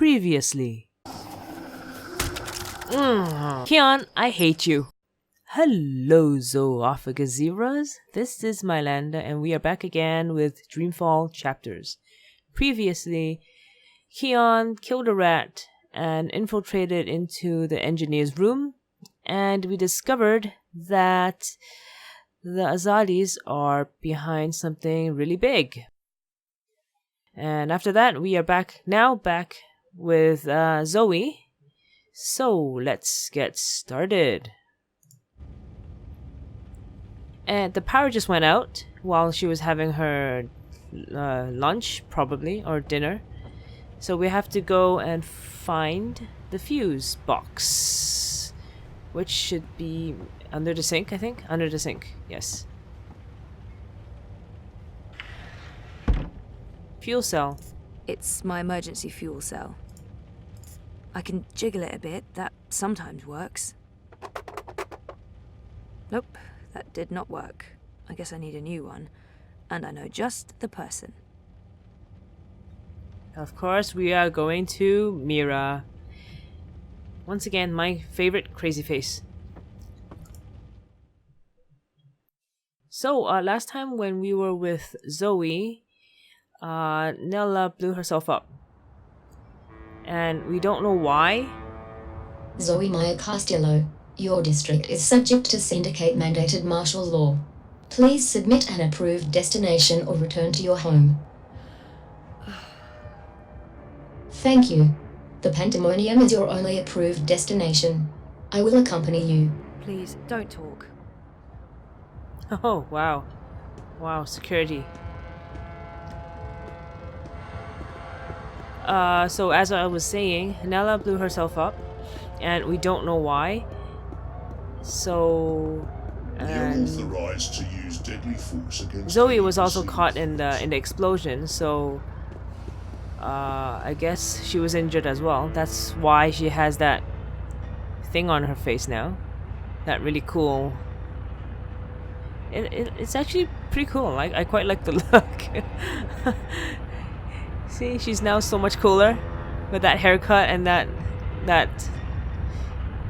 Previously. Keon, I hate you. Hello, Zoophagus Zebras. This is Mylandah, and we are back again with Dreamfall Chapters. Previously, Keon killed a rat and infiltrated into the engineer's room, and we discovered that the Azadis are behind something really big. And after that, we are back with Zoe. So let's get started. And the power just went out while she was having her lunch, probably, or dinner. So we have to go and find the fuse box, which should be under the sink, I think. Under the sink, yes. Fuel cell. It's my emergency fuel cell. I can jiggle it a bit, that sometimes works. Nope, that did not work. I guess I need a new one. And I know just the person. Of course, we are going to Mira. Once again, my favorite crazy face. So, last time when we were with Zoe, Nela blew herself up. And we don't know why. Zoe Maya Castillo, your district is subject to syndicate mandated martial law. Please submit an approved destination or return to your home. Thank you. The Pandemonium is your only approved destination. I will accompany you. Please, don't talk. Oh, wow. Wow, security. So as I was saying, Nela blew herself up, and we don't know why. So, You're authorized to use deadly force against Zoe was also caught in the explosion, so I guess she was injured as well. That's why she has that thing on her face now. That really cool. It's actually pretty cool. I quite like the look. See, she's now so much cooler with that haircut and that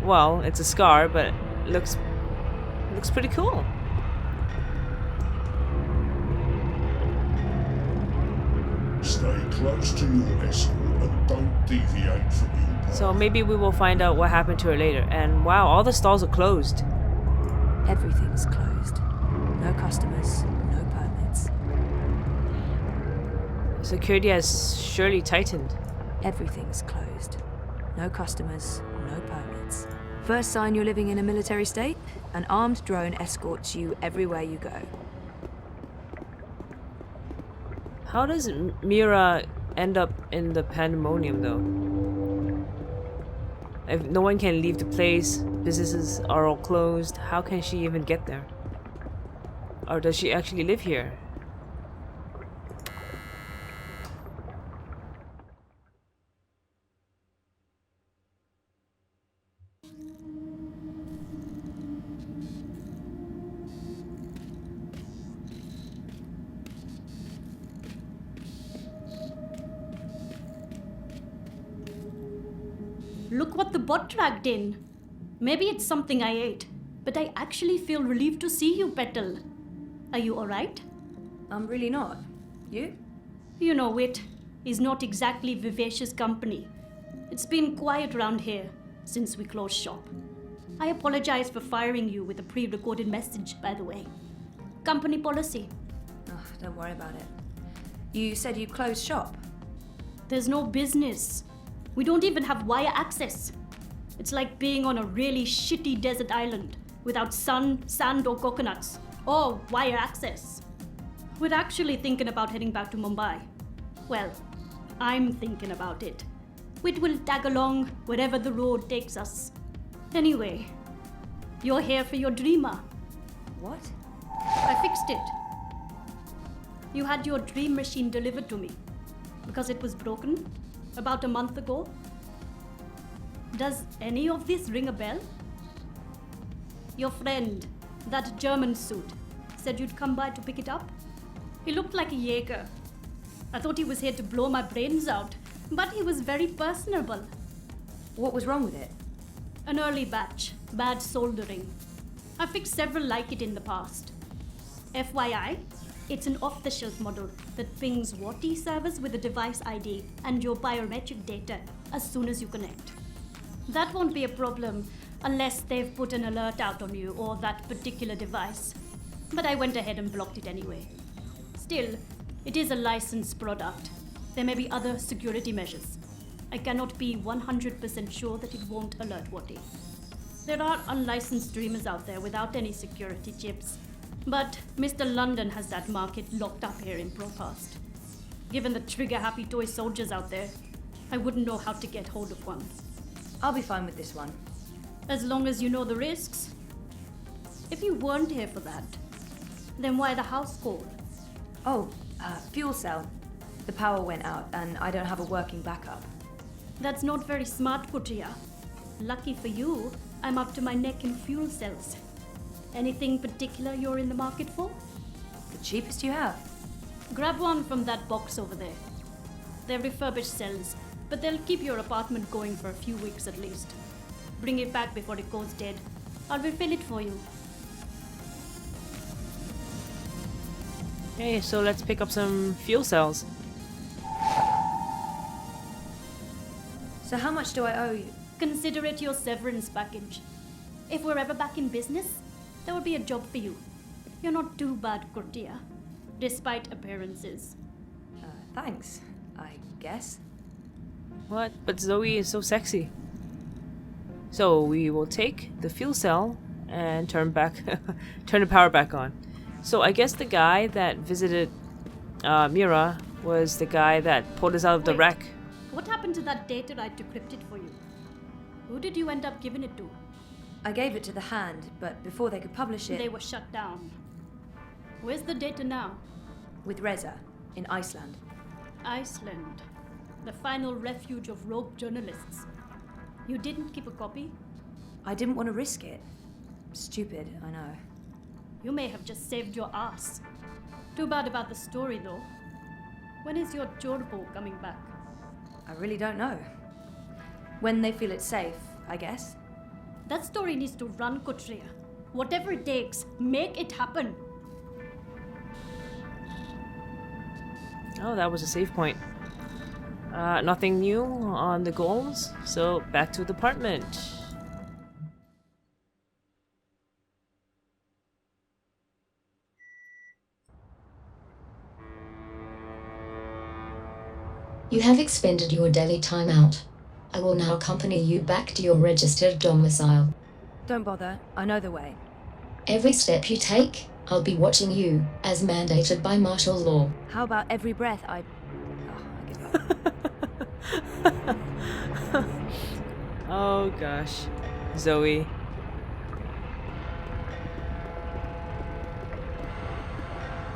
well, it's a scar, but it looks pretty cool. Stay close to your escort and don't deviate from your path. So maybe we will find out what happened to her later. And wow, all the stalls are closed. Everything's closed. No customers, no permits. Security has surely tightened. Everything's closed. No customers, no permits. First sign you're living in a military state, an armed drone escorts you everywhere you go. How does Mira end up in the Pandemonium though? If no one can leave the place, businesses are all closed, how can she even get there? Or does she actually live here? Look what the bot dragged in. Maybe it's something I ate, but I actually feel relieved to see you, Petal. Are you alright? I'm really not. You? You know, Wit is not exactly vivacious company. It's been quiet around here since we closed shop. I apologize for firing you with a pre-recorded message, by the way. Company policy. Oh, don't worry about it. You said you closed shop. There's no business. We don't even have wire access. It's like being on a really shitty desert island without sun, sand, or coconuts, or wire access. We're actually thinking about heading back to Mumbai. Well, I'm thinking about it. We will tag along wherever the road takes us. Anyway, you're here for your dreamer. What? I fixed it. You had your dream machine delivered to me because it was broken about a month ago. Does any of this ring a bell? Your friend, that German suit, said you'd come by to pick it up. He looked like a Jaeger. I thought he was here to blow my brains out, But he was very personable. What was wrong with it? An early batch, bad soldering. I fixed several like it in the past. FYI, it's an off-the-shelf model that pings WATI servers with a device ID and your biometric data as soon as you connect. That won't be a problem unless they've put an alert out on you or that particular device. But I went ahead and blocked it anyway. Still, it is a licensed product. There may be other security measures. I cannot be 100% sure that it won't alert WATI. There are unlicensed dreamers out there without any security chips, but Mr. London has that market locked up here in Procast. Given the trigger-happy toy soldiers out there, I wouldn't know how to get hold of one. I'll be fine with this one. As long as you know the risks. If you weren't here for that, then why the house call? Oh, fuel cell. The power went out and I don't have a working backup. That's not very smart, Kutia. Lucky for you, I'm up to my neck in fuel cells. Anything particular you're in the market for? The cheapest you have. Grab one from that box over there. They're refurbished cells, but they'll keep your apartment going for a few weeks at least. Bring it back before it goes dead. I'll refill it for you. Okay, so let's pick up some fuel cells. So how much do I owe you? Consider it your severance package. If we're ever back in business, there will be a job for you. You're not too bad, Kurtia, despite appearances. Thanks, I guess. What? But Zoe is so sexy. So we will take the fuel cell and turn the power back on. So I guess the guy that visited Mira was the guy that pulled us out of the wreck. What happened to that data I decrypted for you? Who did you end up giving it to? I gave it to the Hand, but before they could publish it... They were shut down. Where's the data now? With Reza, in Iceland. Iceland. The final refuge of rogue journalists. You didn't keep a copy? I didn't want to risk it. Stupid, I know. You may have just saved your ass. Too bad about the story, though. When is your Jorbo coming back? I really don't know. When they feel it's safe, I guess. That story needs to run, Kotria. Whatever it takes, make it happen. Oh, that was a save point. Nothing new on the goals, so back to the apartment. You have expended your daily timeout. I will now accompany you back to your registered domicile. Don't bother, I know the way. Every step you take, I'll be watching you, as mandated by martial law. How about every breath I give up? Oh gosh. Zoe.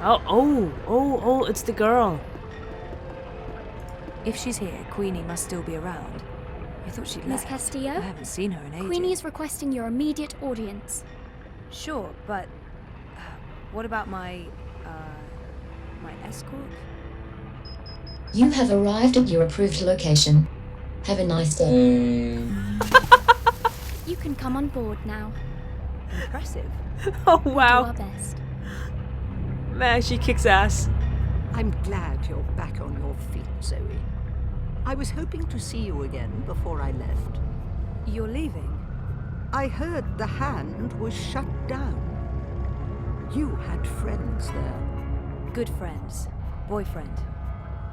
Oh, it's the girl. If she's here, Queenie must still be around. I thought she'd Miss left. Castillo? I haven't seen her in ages. Queenie is requesting your immediate audience. Sure, but what about my escort? You have arrived at your approved location. Have a nice day. You can come on board now. Impressive. Oh Do wow. our best. Man, she kicks ass. I'm glad you're back on your feet, Zoe. I was hoping to see you again before I left. You're leaving? I heard the Hand was shut down. You had friends there. Good friends. Boyfriend.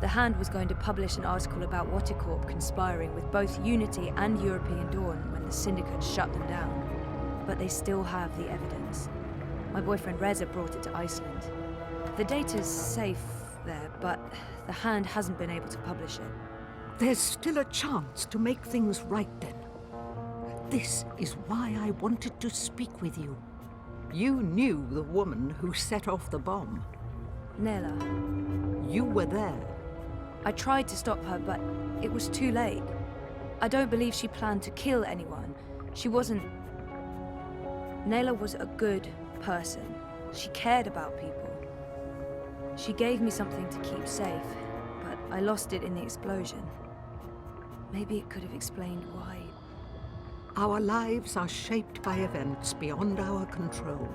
The Hand was going to publish an article about Waticorp conspiring with both Unity and European Dawn when the Syndicate shut them down. But they still have the evidence. My boyfriend Reza brought it to Iceland. The data's safe there, but the Hand hasn't been able to publish it. There's still a chance to make things right then. This is why I wanted to speak with you. You knew the woman who set off the bomb. Nela. You were there. I tried to stop her, but it was too late. I don't believe she planned to kill anyone. She wasn't... Nela was a good person. She cared about people. She gave me something to keep safe, but I lost it in the explosion. Maybe it could have explained why. Our lives are shaped by events beyond our control.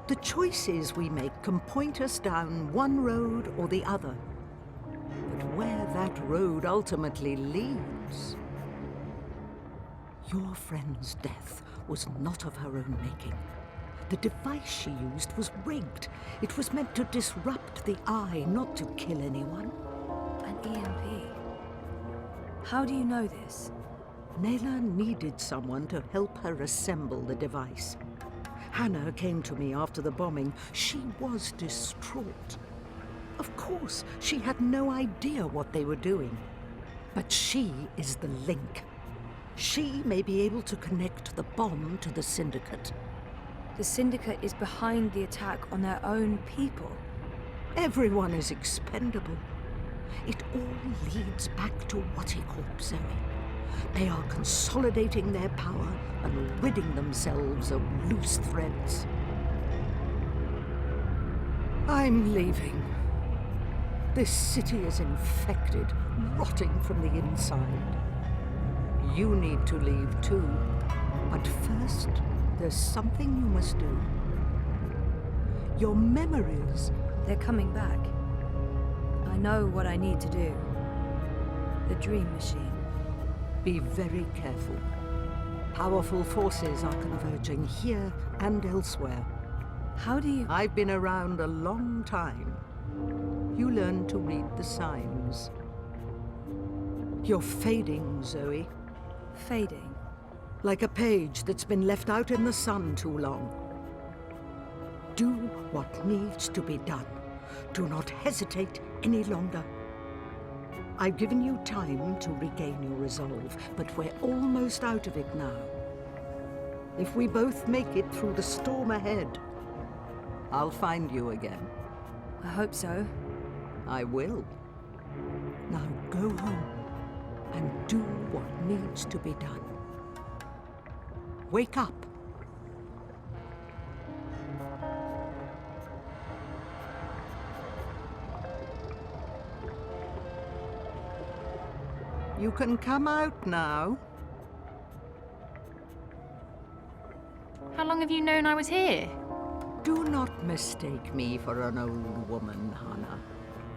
The choices we make can point us down one road or the other. But where that road ultimately leads... Your friend's death was not of her own making. The device she used was rigged. It was meant to disrupt the eye, not to kill anyone. An EMP. How do you know this? Nela needed someone to help her assemble the device. Hanna came to me after the bombing. She was distraught. Of course, she had no idea what they were doing. But she is the link. She may be able to connect the bomb to the Syndicate. The Syndicate is behind the attack on their own people. Everyone is expendable. It all leads back to Waticorp, Zoe. They are consolidating their power and ridding themselves of loose threads. I'm leaving. This city is infected, rotting from the inside. You need to leave too. But first, there's something you must do. Your memories... They're coming back. I know what I need to do. The Dream Machine. Be very careful. Powerful forces are converging here and elsewhere. How do you... I've been around a long time. You learn to read the signs. You're fading, Zoe. Fading? Like a page that's been left out in the sun too long. Do what needs to be done. Do not hesitate any longer. I've given you time to regain your resolve, but we're almost out of it now. If we both make it through the storm ahead, I'll find you again. I hope so. I will. Now go home and do what needs to be done. Wake up. You can come out now. How long have you known I was here? Do not mistake me for an old woman, Hanna.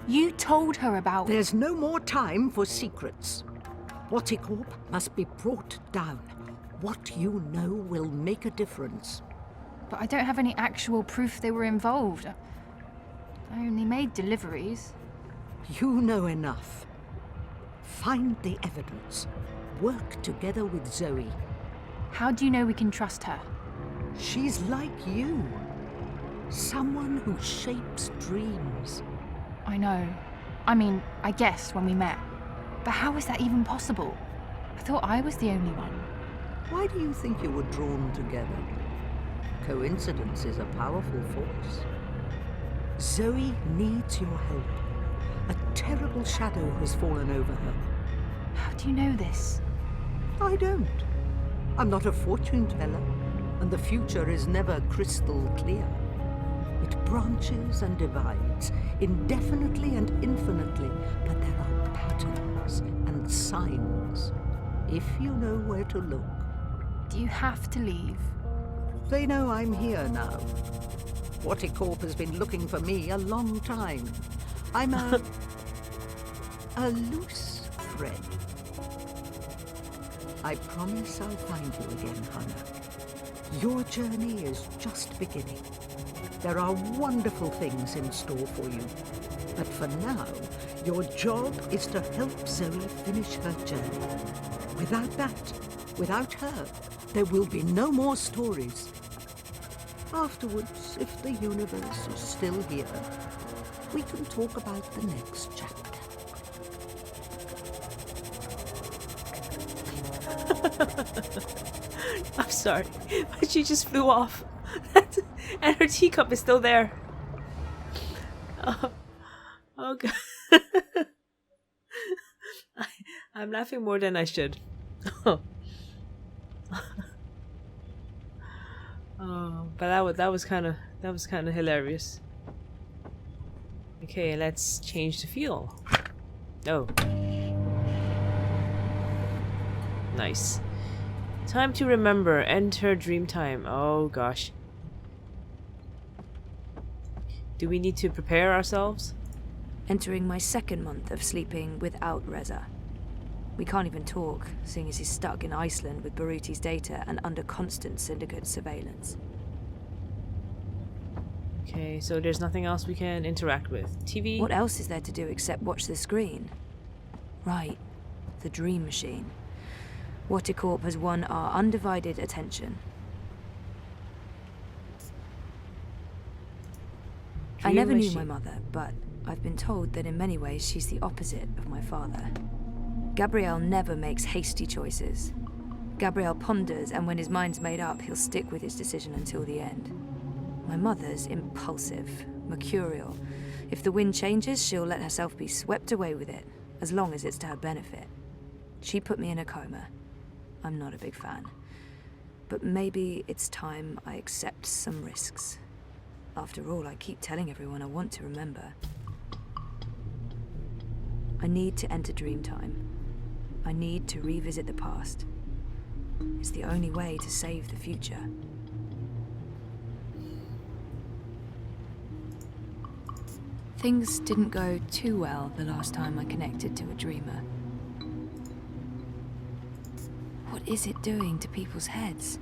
You told her about... There's no more time for secrets. Waticorp must be brought down. What you know will make a difference. But I don't have any actual proof they were involved. I only made deliveries. You know enough. Find the evidence. Work together with Zoe. How do you know we can trust her? She's like you. Someone who shapes dreams. I know. I mean, I guessed when we met. But how is that even possible? I thought I was the only one. Why do you think you were drawn together? Coincidence is a powerful force. Zoe needs your help. A terrible shadow has fallen over her. How do you know this? I don't. I'm not a fortune teller, and the future is never crystal clear. It branches and divides, indefinitely and infinitely, but there are patterns and signs, if you know where to look. Do you have to leave? They know I'm here now. Waticorp has been looking for me a long time. I'm a loose thread. I promise I'll find you again, Hanna. Your journey is just beginning. There are wonderful things in store for you. But for now, your job is to help Zoe finish her journey. Without that, without her, there will be no more stories. Afterwards, if the universe is still here, we can talk about the next chapter. I'm sorry, but she just flew off. And her teacup is still there. Oh God. I'm laughing more than I should. Oh, but that was kind of hilarious. Okay, let's change the fuel. Oh. Nice. Time to remember. Enter dream time. Oh gosh. Do we need to prepare ourselves? Entering my second month of sleeping without Reza. We can't even talk, seeing as he's stuck in Iceland with Baruti's data and under constant syndicate surveillance. Okay, so there's nothing else we can interact with. TV? What else is there to do except watch the screen? Right, the dream machine. Waticorp has won our undivided attention. I never knew my mother, but I've been told that in many ways she's the opposite of my father. Gabriel never makes hasty choices. Gabriel ponders, and when his mind's made up, he'll stick with his decision until the end. My mother's impulsive, mercurial. If the wind changes, she'll let herself be swept away with it, as long as it's to her benefit. She put me in a coma. I'm not a big fan. But maybe it's time I accept some risks. After all, I keep telling everyone I want to remember. I need to enter Dreamtime. I need to revisit the past. It's the only way to save the future. Things didn't go too well the last time I connected to a dreamer. What is it doing to people's heads?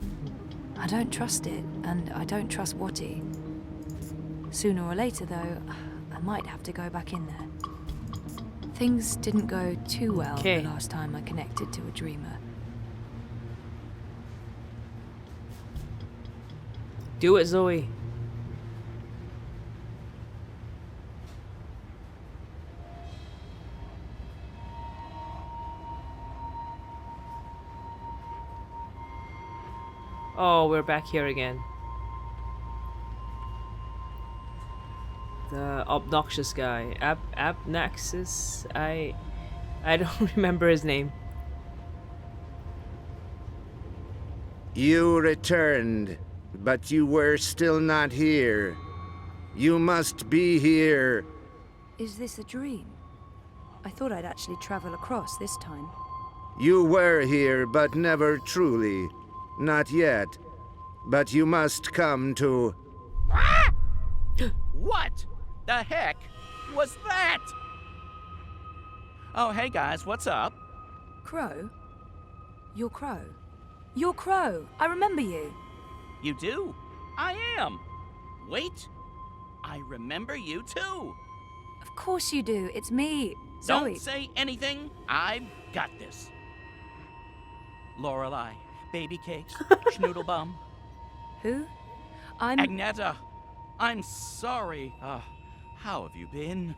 I don't trust it, and I don't trust Wati. Sooner or later, though, I might have to go back in there. Things didn't go too well the last time I connected to a dreamer. Do it, Zoe. Oh, we're back here again. The obnoxious guy. Abnaxis? I don't remember his name. You returned, but you were still not here. You must be here. Is this a dream? I thought I'd actually travel across this time. You were here, but never truly. Not yet. But you must come to... What the heck was that? Oh, hey guys, what's up? Crow? You're Crow. You're Crow. I remember you. You do? I am. Wait. I remember you too. Of course you do. It's me, Zoe. Don't say anything. I've got this. Lorelei, baby cakes, schnoodlebum. Who? I'm... Agneta. I'm sorry. How have you been?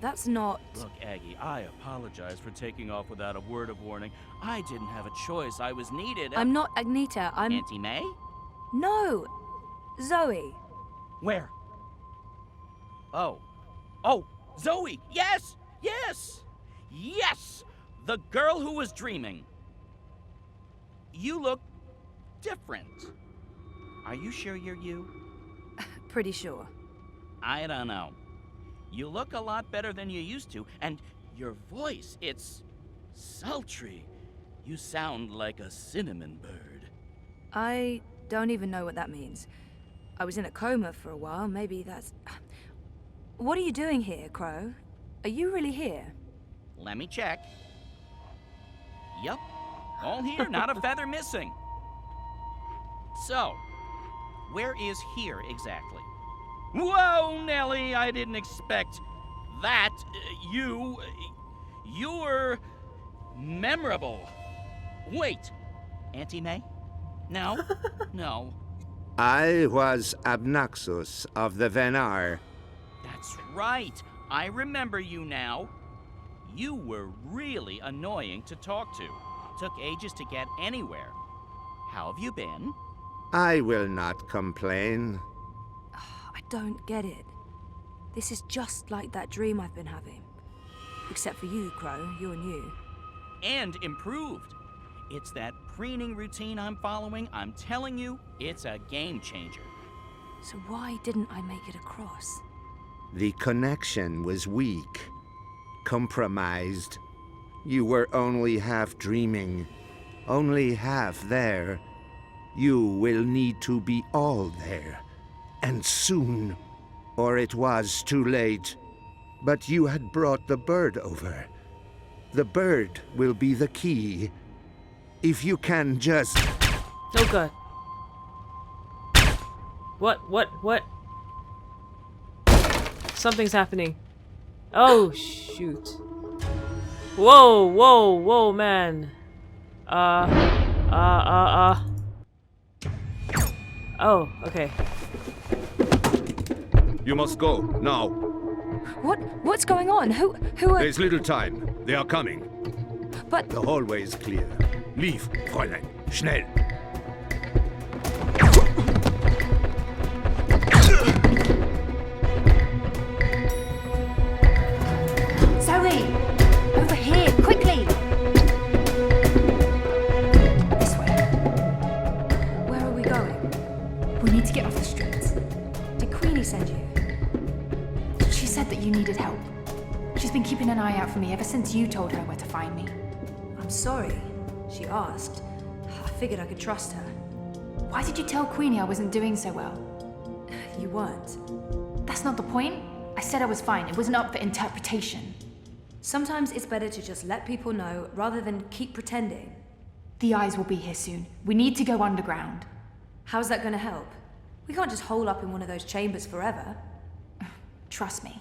That's not... Look, Aggie, I apologize for taking off without a word of warning. I didn't have a choice. I was needed. I'm not Agneta. I'm... Auntie May? No. Zoe. Where? Oh. Oh, Zoe! Yes! Yes! Yes! The girl who was dreaming. You look different. Are you sure you're you? Pretty sure. I don't know. You look a lot better than you used to, and your voice, it's sultry. You sound like a cinnamon bird. I don't even know what that means. I was in a coma for a while, maybe that's... What are you doing here, Crow? Are you really here? Let me check. Yup. All here, not a feather missing. So, where is here exactly? Whoa, Nelly, I didn't expect that. You're memorable. Wait, Auntie May? No, no. I was Abnaxus of the Venar. That's right. I remember you now. You were really annoying to talk to. Took ages to get anywhere. How have you been? I will not complain. I don't get it. This is just like that dream I've been having. Except for you, Crow. You're new. And improved. It's that preening routine I'm following. I'm telling you, it's a game changer. So why didn't I make it across? The connection was weak. Compromised. You were only half dreaming. only half there. You will need to be all there, and soon, or it was too late. But you had brought the bird over. The bird will be the key. If you can just... Oh god. What? Something's happening. Oh, shoot. Whoa, man. Oh, okay. You must go, now. What's going on? Who are... There's little time. They are coming. But... The hallway is clear. Leave, Fräulein. Schnell. Zoe! Over here, quickly! This way. Where are we going? We need to get off the streets. Did Queenie send you? She said that you needed help. She's been keeping an eye out for me ever since you told her where to find me. I'm sorry. She asked. I figured I could trust her. Why did you tell Queenie I wasn't doing so well? You weren't. That's not the point. I said I was fine. It wasn't up for interpretation. Sometimes it's better to just let people know rather than keep pretending. The eyes will be here soon. We need to go underground. How's that going to help? We can't just hole up in one of those chambers forever. Trust me.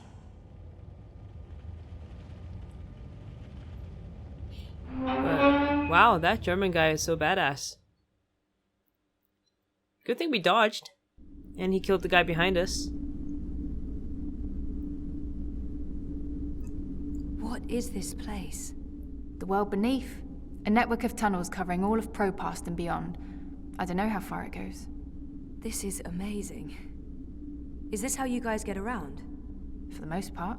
Wow, that German guy is so badass. Good thing we dodged. And he killed the guy behind us. What is this place? The world beneath. A network of tunnels covering all of Propast and beyond. I don't know how far it goes. This is amazing. Is this how you guys get around? For the most part.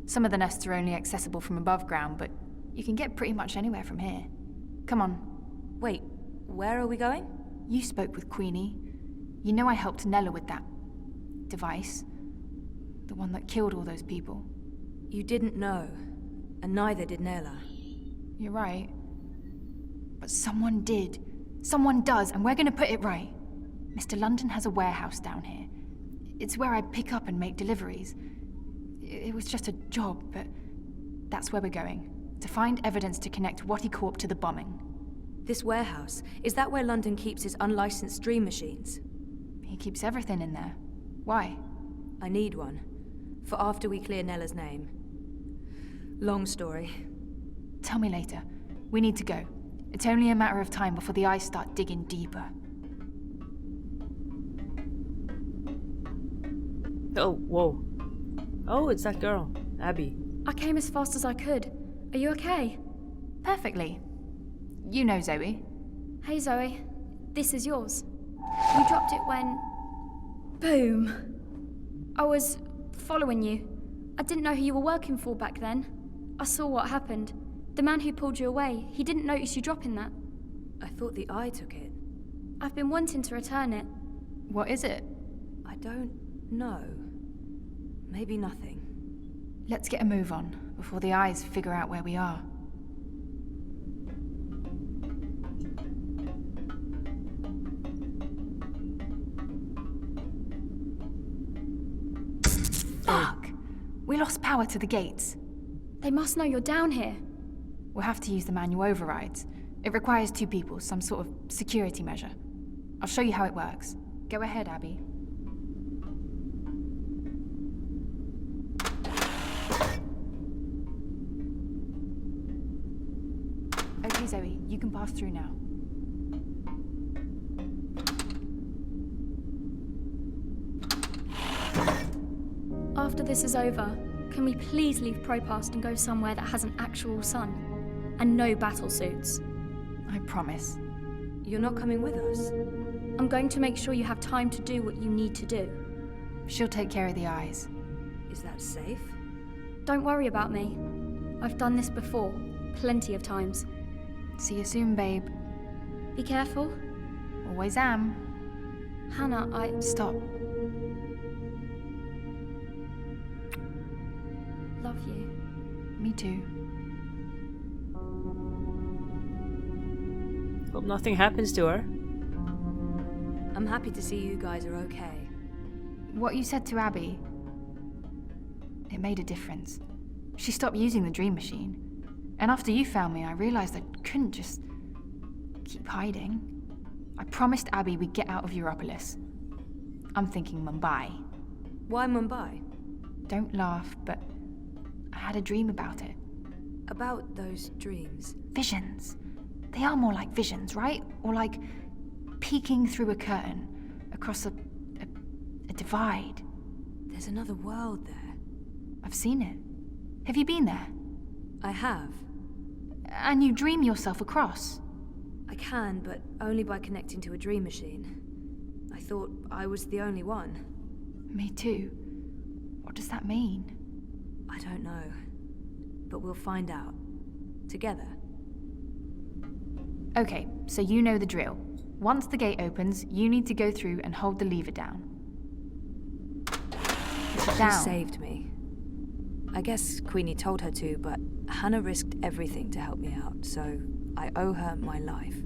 Some of the nests are only accessible from above ground, but you can get pretty much anywhere from here. Come on. Wait, where are we going? You spoke with Queenie. You know I helped Nela with that device. The one that killed all those people. You didn't know, and neither did Nela. You're right. But someone did. Someone does, and we're gonna put it right. Mr. London has a warehouse down here. It's where I pick up and make deliveries. It was just a job, but that's where we're going. To find evidence to connect Wattycorp to the bombing. This warehouse, is that where London keeps his unlicensed dream machines? He keeps everything in there. Why? I need one. For after we clear Nela's name. Long story. Tell me later. We need to go. It's only a matter of time before the eyes start digging deeper. Oh, whoa. Oh, it's that girl, Abby. I came as fast as I could. Are you okay? Perfectly. You know Zoe. Hey Zoe, this is yours. We dropped it when... Boom! I was following you. I didn't know who you were working for back then. I saw what happened. The man who pulled you away, he didn't notice you dropping that. I thought the eye took it. I've been wanting to return it. What is it? I don't know. Maybe nothing. Let's get a move on, before the eyes figure out where we are. Fuck! We lost power to the gates. They must know you're down here. We'll have to use the manual overrides. It requires 2 people, some sort of security measure. I'll show you how it works. Go ahead, Abby. Okay, Zoe, you can pass through now. After this is over, can we please leave Propast and go somewhere that has an actual sun? And no battle suits. I promise. You're not coming with us? I'm going to make sure you have time to do what you need to do. She'll take care of the eyes. Is that safe? Don't worry about me. I've done this before, plenty of times. See you soon, babe. Be careful. Always am. Hanna, Stop. Love you. Me too. Hope nothing happens to her. I'm happy to see you guys are okay. What you said to Abby, it made a difference. She stopped using the dream machine. And after you found me, I realized I couldn't just keep hiding. I promised Abby we'd get out of Europolis. I'm thinking Mumbai. Why Mumbai? Don't laugh, but I had a dream about it. About those dreams? Visions. They are more like visions, right? Or like peeking through a curtain across a divide. There's another world there. I've seen it. Have you been there? I have. And you dream yourself across? I can, but only by connecting to a dream machine. I thought I was the only one. Me too. What does that mean? I don't know. But we'll find out. Together. Okay, so you know the drill. Once the gate opens, you need to go through and hold the lever down. Push it down. She saved me. I guess Queenie told her to, but Hanna risked everything to help me out, so I owe her my life.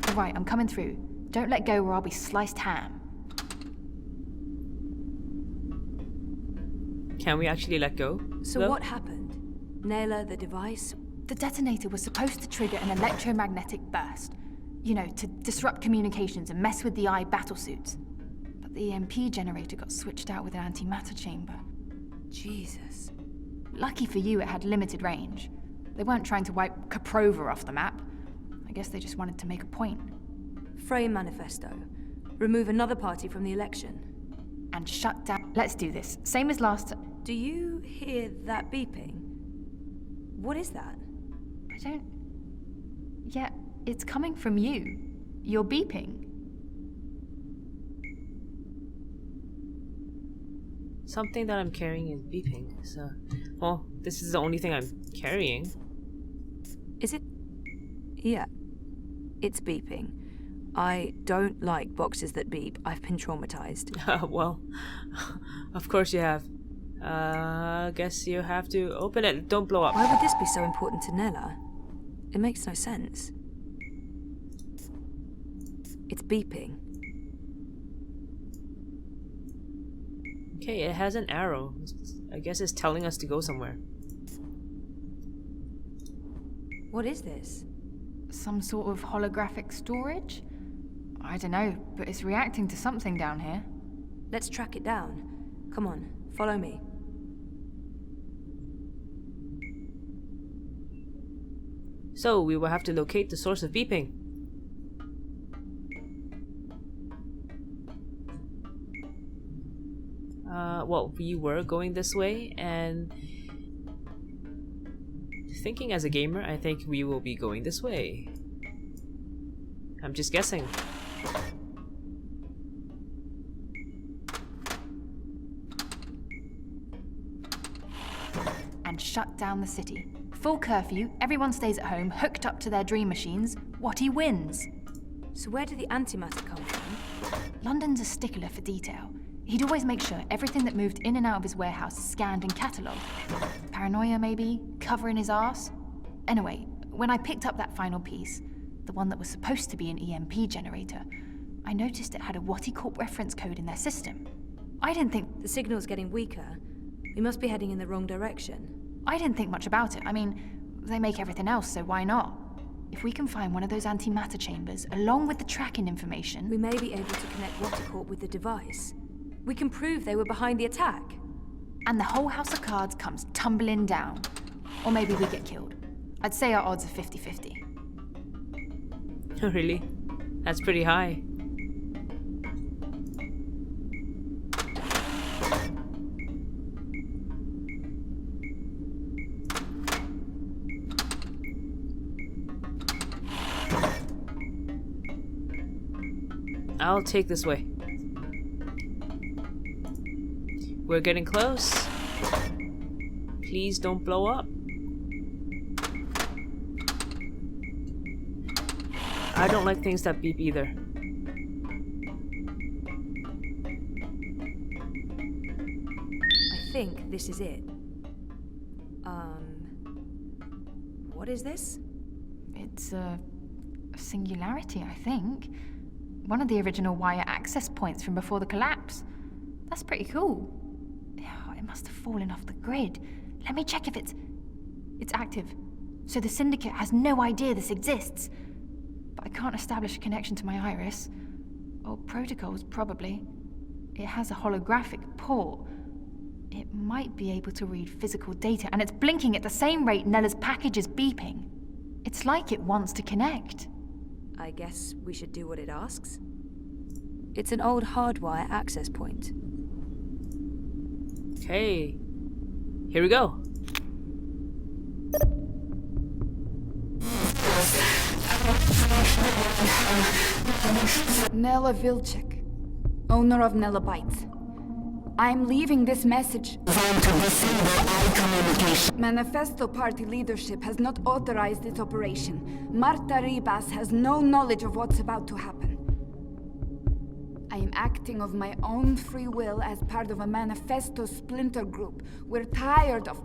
All right, I'm coming through. Don't let go or I'll be sliced ham. Can we actually let go? So though? what happened? Nela, the device? The detonator was supposed to trigger an electromagnetic burst. You know, to disrupt communications and mess with the eye battlesuits. But the EMP generator got switched out with an antimatter chamber. Jesus. Lucky for you, it had limited range. They weren't trying to wipe Caprova off the map. I guess they just wanted to make a point. Frame manifesto. Remove another party from the election. And shut down. Let's do this. Same as last. Do you hear that beeping? What is that? I don't. Yeah, it's coming from you. You're beeping. Something that I'm carrying is beeping, so... Well, this is the only thing I'm carrying. Is it? Yeah. It's beeping. I don't like boxes that beep. I've been traumatized. Well, of course you have. Guess you have to open it. Don't blow up. Why would this be so important to Nela? It makes no sense. It's beeping. Okay, it has an arrow. I guess it's telling us to go somewhere. What is this? Some sort of holographic storage? I don't know, but it's reacting to something down here. Let's track it down. Come on, follow me. So, we will have to locate the source of beeping. Well, we were going this way, and thinking as a gamer, I think we will be going this way. I'm just guessing. And shut down the city. Full curfew, everyone stays at home, hooked up to their dream machines. Watty wins. So where did the antimatter come from? London's a stickler for detail. He'd always make sure everything that moved in and out of his warehouse is scanned and catalogued. Paranoia, maybe? Covering his arse? Anyway, when I picked up that final piece, the one that was supposed to be an EMP generator, I noticed it had a Watty Corp reference code in their system. I didn't think... The signal's getting weaker. We must be heading in the wrong direction. I didn't think much about it. I mean, they make everything else, so why not? If we can find one of those antimatter chambers, along with the tracking information... We may be able to connect Watty Corp with the device. We can prove they were behind the attack. And the whole house of cards comes tumbling down. Or maybe we get killed. I'd say our odds are 50-50. Oh, really? That's pretty high. I'll take this way. We're getting close. Please don't blow up. I don't like things that beep either. I think this is it. What is this? It's a singularity, I think. One of the original wire access points from before the collapse. That's pretty cool. Oh, it must have fallen off the grid. Let me check if it's active. So the Syndicate has no idea this exists. But I can't establish a connection to my iris. Or protocols, probably. It has a holographic port. It might be able to read physical data, and it's blinking at the same rate Nela's package is beeping. It's like it wants to connect. I guess we should do what it asks. It's an old hardwire access point. Okay. Here we go. Nela Vilcek, owner of Nela Bytes. I'm leaving this message. Manifesto Party leadership has not authorized this operation. Marta Ribas has no knowledge of what's about to happen. I am acting of my own free will as part of a Manifesto splinter group. We're tired of...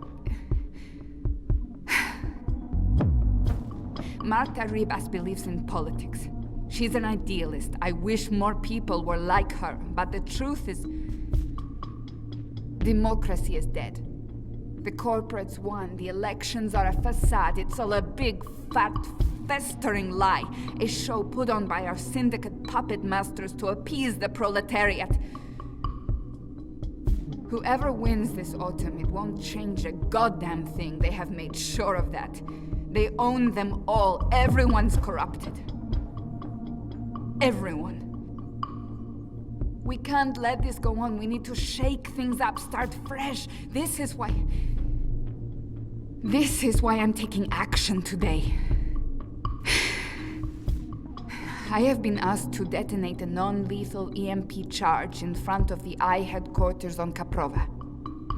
Marta Ribas believes in politics. She's an idealist. I wish more people were like her, but the truth is... democracy is dead. The corporates won, the elections are a facade, it's all a big, fat, festering lie. A show put on by our syndicate puppet masters to appease the proletariat. Whoever wins this autumn, it won't change a goddamn thing. They have made sure of that. They own them all. Everyone's corrupted. Everyone. We can't let this go on. We need to shake things up, start fresh. This is why I'm taking action today. I have been asked to detonate a non-lethal EMP charge in front of the I headquarters on Caprova.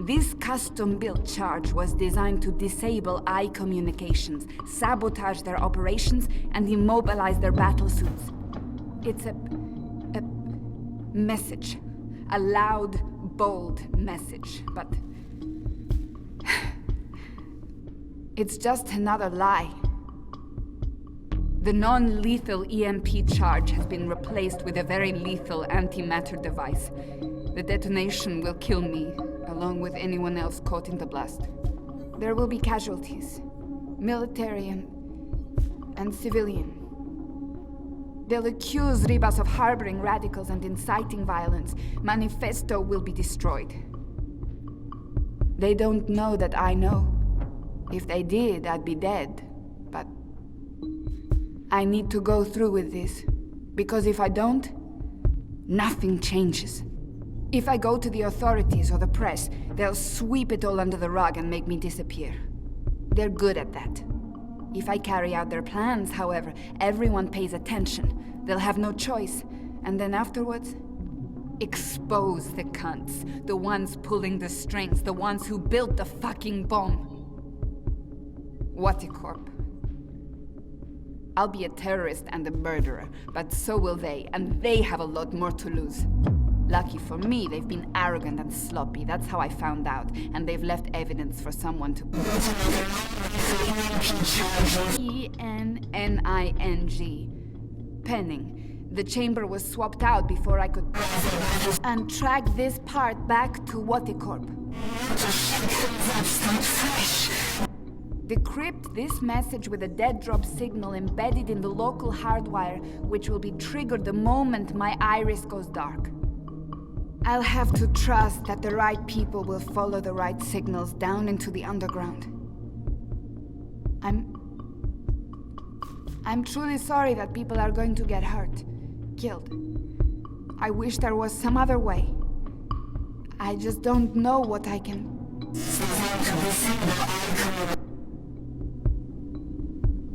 This custom-built charge was designed to disable I communications, sabotage their operations, and immobilize their battlesuits. It's a message. A loud, bold message, but... it's just another lie. The non-lethal EMP charge has been replaced with a very lethal antimatter device. The detonation will kill me, along with anyone else caught in the blast. There will be casualties, military and civilian. They'll accuse Ribas of harboring radicals and inciting violence. Manifesto will be destroyed. They don't know that I know. If they did, I'd be dead. But I need to go through with this. Because if I don't, nothing changes. If I go to the authorities or the press, they'll sweep it all under the rug and make me disappear. They're good at that. If I carry out their plans, however, everyone pays attention. They'll have no choice. And then afterwards, expose the cunts. The ones pulling the strings. The ones who built the fucking bomb. Waticorp. I'll be a terrorist and a murderer, but so will they, and they have a lot more to lose. Lucky for me, they've been arrogant and sloppy. That's how I found out, and they've left evidence for someone to... E-N-N-I-N-G. Penning. The chamber was swapped out before I could... and track this part back to Waticorp. Decrypt this message with a dead drop signal embedded in the local hardwire, which will be triggered the moment my iris goes dark. I'll have to trust that the right people will follow the right signals down into the underground. I'm truly sorry that people are going to get hurt, killed. I wish there was some other way. I just don't know what I can...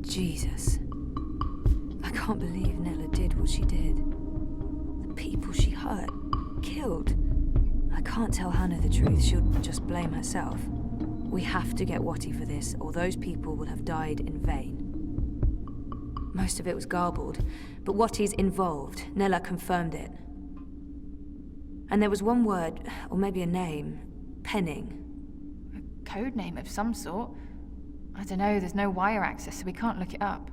Jesus. I can't believe Nela did what she did. The people she hurt, killed. I can't tell Hanna the truth. She'll just blame herself. We have to get Watty for this, or those people will have died in vain. Most of it was garbled, but Watty's involved. Nela confirmed it. And there was one word, or maybe a name. Penning. A code name of some sort. I don't know, there's no wire access, so we can't look it up.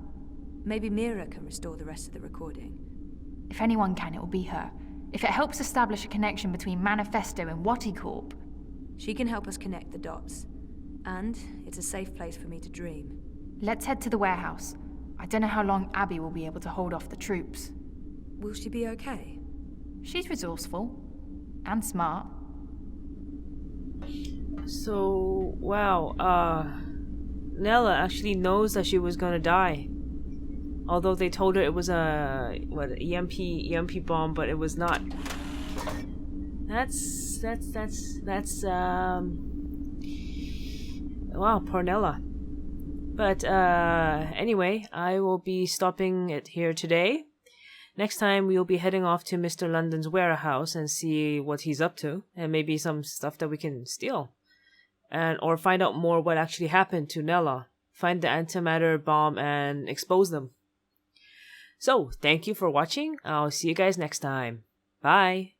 Maybe Mira can restore the rest of the recording. If anyone can, it will be her. If it helps establish a connection between Manifesto and Waticorp. She can help us connect the dots. And it's a safe place for me to dream. Let's head to the warehouse. I don't know how long Abby will be able to hold off the troops. Will she be okay? She's resourceful. And smart. So, wow, Nela actually knows that she was gonna die. Although they told her it was a EMP bomb, but it was not. That's wow, poor Nela. But anyway, I will be stopping it here today. Next time we will be heading off to Mr. London's warehouse and see what he's up to, and maybe some stuff that we can steal, or find out more what actually happened to Nela. Find the antimatter bomb and expose them. So, thank you for watching. I'll see you guys next time. Bye.